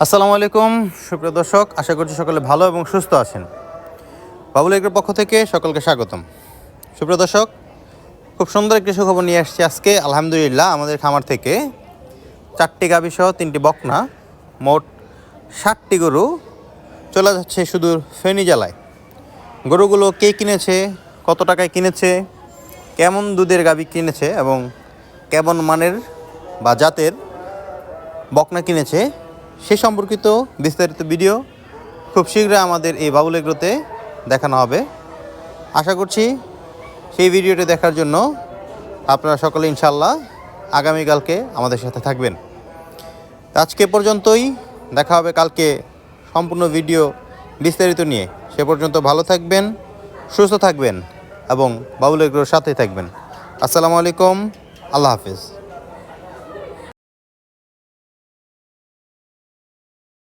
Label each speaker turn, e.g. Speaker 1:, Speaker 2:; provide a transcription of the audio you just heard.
Speaker 1: আসসালামু আলাইকুম সুপ্রিয় দর্শক, আশা করছি সকলে ভালো এবং সুস্থ আছেন। বাবুল এগ্রোর পক্ষ থেকে সকলকে স্বাগতম। সুপ্রিয় দর্শক, খুব সুন্দর একটি সুখবর নিয়ে আসছি আজকে। আলহামদুলিল্লাহ, আমাদের খামার থেকে 4টি গাভী সহ 3টি বকনা, মোট 60টি গরু চলে যাচ্ছে সুদূর ফেনী জেলায়। গরুগুলো কে কিনেছে, কত টাকায় কিনেছে, কেমন দুধের গাভী কিনেছে এবং কেমন মানের বা জাতের বকনা কিনেছে সে সম্পর্কিত বিস্তারিত ভিডিও খুব শীঘ্রই আমাদের এই বাবুল এগ্রোতে দেখানো হবে। আশা করছি সেই ভিডিওটি দেখার জন্য আপনারা সকলে ইনশাআল্লাহ আগামীকালকে আমাদের সাথে থাকবেন। আজকে পর্যন্তই, দেখা হবে কালকে সম্পূর্ণ ভিডিও বিস্তারিত নিয়ে। সে পর্যন্ত ভালো থাকবেন, সুস্থ থাকবেন এবং বাবুল এগ্রোর সাথেই থাকবেন। আসসালামু আলাইকুম, আল্লাহ হাফিজ।